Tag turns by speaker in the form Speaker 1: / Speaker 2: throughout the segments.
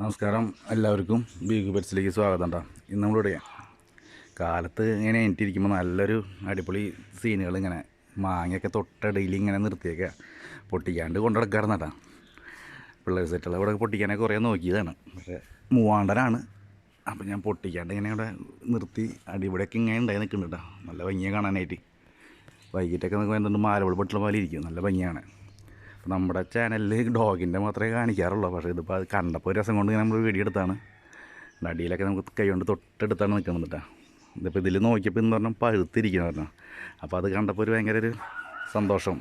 Speaker 1: നമസ്കാരം എല്ലാവർക്കും ബീഗ് പെറ്റ്സിലേക്ക് സ്വാഗതം കേട്ടോ. ഇന്ന് നമ്മളിവിടെ കാലത്ത് ഇങ്ങനെ എണീറ്റിരിക്കുമ്പോൾ നല്ലൊരു അടിപൊളി സീനുകൾ ഇങ്ങനെ മാങ്ങയൊക്കെ തൊട്ടടിയിൽ ഇങ്ങനെ നിർത്തിയൊക്കെ പൊട്ടിക്കാണ്ട് കൊണ്ടുനടക്കാറുണ്ട് കേട്ടോ. പിള്ളേർ സെറ്റുകൾ ഇവിടെ പൊട്ടിക്കാനൊക്കെ കുറേ നോക്കിയതാണ്, പക്ഷേ മൂവാണ്ടനാണ്. അപ്പോൾ ഞാൻ പൊട്ടിക്കാണ്ട് ഇങ്ങനെ ഇവിടെ നിർത്തി ഇവിടെയൊക്കെ ഇങ്ങനെ ഉണ്ടായി നിൽക്കുന്നുണ്ട് കേട്ടോ. നല്ല ഭംഗിയെ കാണാനായിട്ട്. വൈകിട്ടൊക്കെ നമുക്ക് എന്തുകൊണ്ട് മാലവൾ പൊട്ടുള്ള പോലെ ഇരിക്കും, നല്ല ഭംഗിയാണ്. അപ്പോൾ നമ്മുടെ ചാനലിൽ ഡോഗിൻ്റെ മാത്രമേ കാണിക്കാറുള്ളൂ, പക്ഷേ ഇതിപ്പോൾ അത് കണ്ടപ്പോൾ രസം കൊണ്ട് നമ്മൾ വീഡിയോ എടുത്താണ്. അടിയിലൊക്കെ നമുക്ക് കൈ കൊണ്ട് തൊട്ടെടുത്താണ് നിൽക്കുന്നത് കേട്ടോ. ഇതിപ്പോൾ ഇതിൽ നോക്കിയപ്പോൾ എന്ന് പറഞ്ഞാൽ പഴുത്തിരിക്കുന്നു പറഞ്ഞാൽ, അപ്പോൾ അത് കണ്ടപ്പോൾ ഒരു ഭയങ്കര ഒരു സന്തോഷം.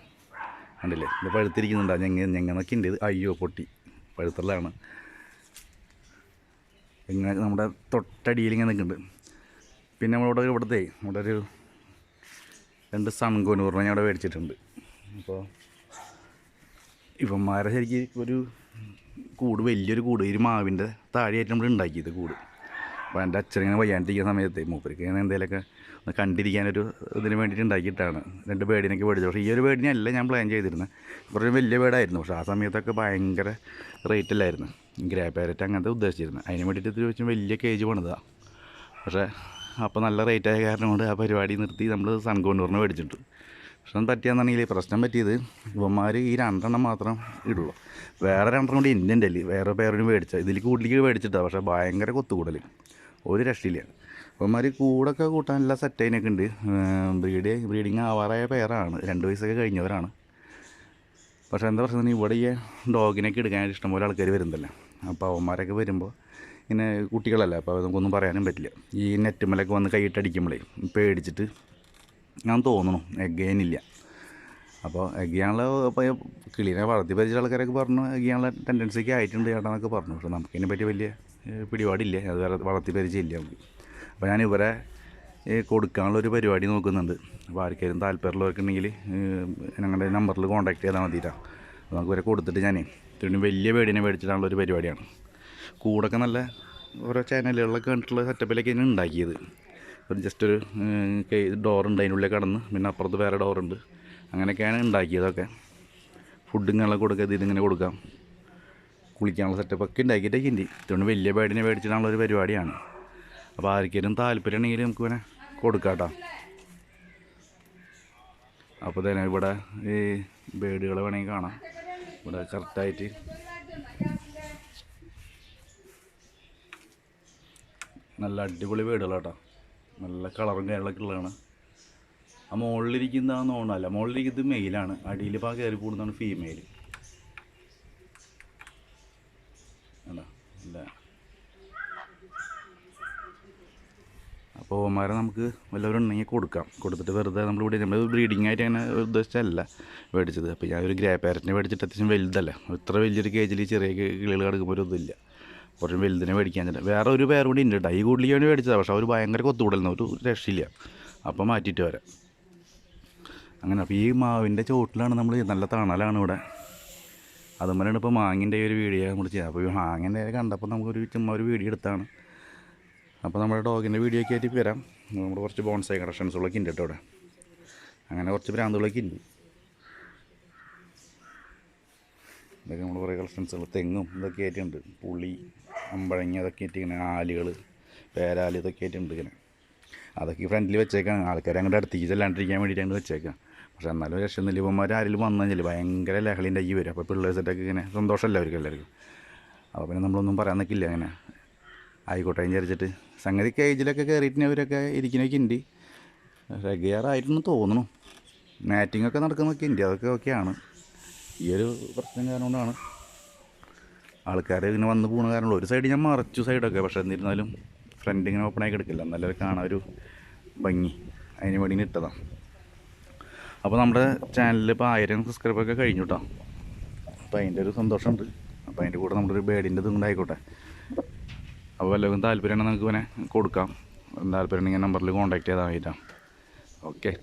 Speaker 1: കണ്ടില്ലേ, ഇത് പഴുത്തിരിക്കുന്നുണ്ടോ? ഞങ്ങനൊക്കെ ഉണ്ട്. ഇത് അയ്യോ പൊട്ടി പഴുത്തുള്ളതാണ്. ഇങ്ങനെ നമ്മുടെ തൊട്ടടിയിൽ ഇങ്ങനെ നിൽക്കുന്നുണ്ട്. പിന്നെ നമ്മളിവിടെ ഇവിടെ ഒരു 2 സൺകോനൂറിനെ ഞാൻ ഇവിടെ മേടിച്ചിട്ടുണ്ട്. അപ്പോൾ ഇവന്മാരെ ശരിക്കും ഒരു വലിയൊരു കൂട് ഒരു മാവിൻ്റെ താഴെയായിട്ട് നമ്മൾ ഉണ്ടാക്കിയത് കൂട്. അപ്പോൾ എൻ്റെ അച്ഛനിങ്ങനെ വയ്യാണ്ടിരിക്കുന്ന സമയത്ത് മൂപ്പർക്ക് ഇങ്ങനെ എന്തെങ്കിലുമൊക്കെ ഒന്ന് കണ്ടിരിക്കാനൊരു ഇതിന് വേണ്ടിയിട്ട് ഉണ്ടാക്കിയിട്ടാണ് 2 ബേഡിനൊക്കെ മേടിച്ചത്. പക്ഷേ ഈ ഒരു ബേഡിനല്ല ഞാൻ പ്ലാൻ ചെയ്തിരുന്നത്, കുറച്ച് വലിയ ബേഡായിരുന്നു. പക്ഷേ ആ സമയത്തൊക്കെ ഭയങ്കര റേറ്റല്ലായിരുന്നു. ഗ്രേ പാരറ്റ് അങ്ങനത്തെ ഉദ്ദേശിച്ചിരുന്നത്. അതിന് വേണ്ടിയിട്ട് ചോദിച്ചാൽ വലിയ കേജ് പണിതാണ്. പക്ഷേ അപ്പോൾ നല്ല റേറ്റായ കാരണം കൊണ്ട് ആ പരിപാടി നിർത്തി നമ്മൾ സൺകോണ്ടൂറിന് മേടിച്ചിട്ടുണ്ട്. പ്രശ്നം പറ്റിയാണെന്നുണ്ടെങ്കിൽ പ്രശ്നം പറ്റിയത് ഇവന്മാർ ഈ 2 മാത്രം ഇടുള്ളൂ. വേറെ 2 കൂടി എൻ്റെ വേറെ പേരും മേടിച്ചാൽ ഇതിൽ കൂടുതലേക്ക് മേടിച്ചിട്ടാണ്. പക്ഷേ ഭയങ്കര കൊത്തുകൂടൽ, ഒരു രക്ഷയില്ല. ഇവന്മാർ കൂടൊക്കെ കൂട്ടാനെല്ലാം സെറ്റൈനൊക്കെ ഉണ്ട്. ബ്രീഡിങ് ആവാറായ പേരാണ്, 2 വയസ്സൊക്കെ കഴിഞ്ഞവരാണ്. പക്ഷേ എന്താ പ്രശ്നം, ഇവിടെ ഈ ഡോഗിനൊക്കെ എടുക്കാനായിട്ട് ഇഷ്ടംപോലെ ആൾക്കാർ വരുന്നതല്ലേ. അപ്പോൾ അവന്മാരൊക്കെ വരുമ്പോൾ ഇങ്ങനെ കുട്ടികളല്ല, അപ്പോൾ നമുക്കൊന്നും പറയാനും പറ്റില്ല. ഈ നെറ്റുമ്മലൊക്കെ വന്ന് കൈയിട്ടടിക്കുമ്പോഴേ പേടിച്ചിട്ട് ഞാൻ തോന്നുന്നു എഗ് ചെയ്യാനില്ല. അപ്പോൾ എഗ് ചെയ്യാനുള്ള കിളീനെ വളർത്തി പരിചയ ആൾക്കാരൊക്കെ പറഞ്ഞു എഗ് ചെയ്യാനുള്ള ടെൻഡൻസിക്ക് ആയിട്ടുണ്ട് ചേട്ടാന്നൊക്കെ പറഞ്ഞു. പക്ഷേ നമുക്കതിനെ പറ്റി വലിയ പിടിപാടില്ല, അത് വേറെ വളർത്തി പരിചയമില്ല നമുക്ക്. അപ്പോൾ ഞാൻ ഇവരെ കൊടുക്കാനുള്ളൊരു പരിപാടി നോക്കുന്നുണ്ട്. അപ്പോൾ ആർക്കെങ്കിലും താല്പര്യമുള്ളവർക്കുണ്ടെങ്കിൽ ഞങ്ങളുടെ നമ്പറിൽ കോൺടാക്ട് ചെയ്താൽ മതിയിട്ടാണ്. അപ്പോൾ നമുക്ക് ഇവരെ കൊടുത്തിട്ട് ഞാൻ വലിയ ബേഡിനെ മേടിച്ചിട്ടാണുള്ളൊരു പരിപാടിയാണ്. കൂടൊക്കെ നല്ല ഓരോ ചാനലുകളിലൊക്കെ കണ്ടിട്ടുള്ള സെറ്റപ്പിലൊക്കെ ഞാൻ ഉണ്ടാക്കിയത്. ജസ്റ്റ് ഒരു ഡോറുണ്ട്, അതിനുള്ളിൽ കടന്ന് പിന്നെ അപ്പുറത്ത് വേറെ ഡോറുണ്ട്, അങ്ങനെയൊക്കെയാണ് ഉണ്ടാക്കിയതൊക്കെ. ഫുഡിങ്ങനെല്ലാം കൊടുക്കുക, ഇതിങ്ങനെ കൊടുക്കാം, കുളിക്കാനുള്ള സെറ്റപ്പൊക്കെ ഉണ്ടാക്കിയിട്ടൊക്കെ ഉണ്ട്. ഇതുകൊണ്ട് വലിയ ബേഡിനെ മേടിച്ചിട്ടാണുള്ളൊരു പരിപാടിയാണ്. അപ്പോൾ ആർക്കെങ്കിലും താല്പര്യമുണ്ടെങ്കിൽ നമുക്ക് ഇങ്ങനെ കൊടുക്കാം കേട്ടോ. അപ്പോൾ തന്നെ ഇവിടെ ഈ ബേഡുകളെ വേണമെങ്കിൽ കാണാം. ഇവിടെ കറക്റ്റായിട്ട് നല്ല അടിപൊളി ബേഡുകളാട്ടോ. നല്ല കളറും കാര്യങ്ങളൊക്കെ ഉള്ളതാണ്. ആ മുകളിലിരിക്കുന്നതാണെന്ന് തോന്നല്ല, മുകളിലിരിക്കുന്നത് മെയിലാണ്, അടിയിൽ ഇപ്പോൾ കയറി കൂടുന്നതാണ് ഫീമെയിൽ. അല്ല അല്ല അപ്പോൾ അവന്മാരെ നമുക്ക് വല്ലവരും ഉണ്ടെങ്കിൽ കൊടുത്തിട്ട് വെറുതെ നമ്മൾ ബ്രീഡിങ് ആയിട്ട് അങ്ങനെ ഉദ്ദേശിച്ചല്ല മേടിച്ചത്. അപ്പോൾ ഞാൻ ഒരു ഗ്രേ പാരറ്റിനെ മേടിച്ചിട്ട് അത്യാവശ്യം വലുതല്ല, ഇത്ര വലിയൊരു കേജിൽ ചെറിയ കിളികൾ കിടക്കുമ്പോൾ ഒരു ഇതില്ല, കുറച്ച് വലുതിനെ മേടിക്കാൻ ചില വേറെ ഒരു പേർ കൂടി ഉണ്ട്. ഈ കൂടുതലേക്ക് വേണ്ടി മേടിച്ചതാണ്, പക്ഷേ അവർ ഭയങ്കര കൊത്തുകൂടലുന്ന ഒരു രക്ഷയില്ല. അപ്പോൾ മാറ്റിയിട്ട് വരാം അങ്ങനെ. അപ്പോൾ ഈ മാവിൻ്റെ ചോട്ടിലാണ് നമ്മൾ, നല്ല തണലാണ് ഇവിടെ. അതുപോലെയാണ് ഇപ്പോൾ മാങ്ങിൻ്റെ ഒരു വീഡിയോ നമ്മൾ ചെയ്യാം. അപ്പോൾ ഈ മാങ്ങിൻ്റെ കണ്ടപ്പോൾ നമുക്കൊരു ചുമ്മാ ഒരു വീഡിയോ എടുത്താണ്. അപ്പോൾ നമ്മുടെ ഡോഗിൻ്റെ വീഡിയോ ഒക്കെ ആയിട്ട് വരാം. നമ്മുടെ കുറച്ച് ബോൺസായി കളക്ഷൻസുകളൊക്കെ ഉണ്ട് കേട്ടോ ഇവിടെ. അങ്ങനെ കുറച്ച് ഭ്രാന്തുകളൊക്കെ ഉണ്ട്. ഇതൊക്കെ നമ്മൾ കുറേ കളക്ഷൻസുകൾ, തെങ്ങും ഇതൊക്കെ ആയിട്ടുണ്ട്, പുളി, അമ്പഴങ്ങ അതൊക്കെ ആയിട്ട് ഇങ്ങനെ, ആലുകൾ, പേരാല് ഇതൊക്കെ ആയിട്ടുണ്ട് ഇങ്ങനെ. അതൊക്കെ ഫ്രണ്ടിൽ വെച്ചേക്കാണ്, ആൾക്കാർ അങ്ങോട്ട് അടുത്തേക്ക് ചെല്ലാണ്ടിരിക്കാൻ വേണ്ടിയിട്ടാണ് വെച്ചേക്കാം. പക്ഷേ എന്നാലും രക്ഷയൊന്നുമില്ല. ഇവന്മാർ ആരെങ്കിലും വന്നു കഴിഞ്ഞാൽ ഭയങ്കര ലഹളിൻ്റെ ഈ വരും. അപ്പോൾ പിള്ളേർ സെറ്റൊക്കെ ഇങ്ങനെ സന്തോഷമല്ല അവർക്ക് എല്ലാവർക്കും. അപ്പോൾ പിന്നെ നമ്മളൊന്നും പറയാൻ നിൽക്കില്ല, അങ്ങനെ ആയിക്കോട്ടെ വിചാരിച്ചിട്ട്. സംഗതി കേജിലൊക്കെ കയറിയിട്ട് അവരൊക്കെ ഇരിക്കുന്നതൊക്കെ ഉണ്ട്. റെഗുലറായിട്ടൊന്നും തോന്നുന്നു. മാറ്റിങ്ങൊക്കെ നടക്കുന്നതൊക്കെ ഉണ്ട്, അതൊക്കെ ഓക്കെയാണ്. ഈ ഒരു പ്രശ്നം കാരണം കൊണ്ടാണ് ആൾക്കാർ ഇങ്ങനെ വന്ന് പോകുന്ന കാരണമുള്ളൂ. ഒരു സൈഡ് ഞാൻ മറച്ചു സൈഡൊക്കെ, പക്ഷേ എന്നിരുന്നാലും ഫ്രണ്ട് ഇങ്ങനെ ഓപ്പണായി കിടക്കില്ല, നല്ലൊരു കാണാൻ ഒരു ഭംഗി, അതിന് വേണ്ടി ഇട്ടതാണ്. അപ്പോൾ നമ്മുടെ ചാനലിൽ ഇപ്പോൾ 1000 സബ്സ്ക്രൈബൊക്കെ കഴിഞ്ഞു കേട്ടോ. അപ്പോൾ അതിൻ്റെ ഒരു സന്തോഷമുണ്ട്. അപ്പോൾ അതിൻ്റെ കൂടെ നമ്മുടെ ഒരു ബേഡിൻ്റെ ഇതും കൂടെ ആയിക്കോട്ടെ. അപ്പോൾ വല്ലവർക്കും താല്പര്യമാണെങ്കിൽ നമുക്ക് ഇങ്ങനെ കൊടുക്കാം. താല്പര്യമുണ്ടെങ്കിൽ നമ്പറിൽ കോൺടാക്ട് ചെയ്താൽ മതിയിട്ടാണ്. ഓക്കെ.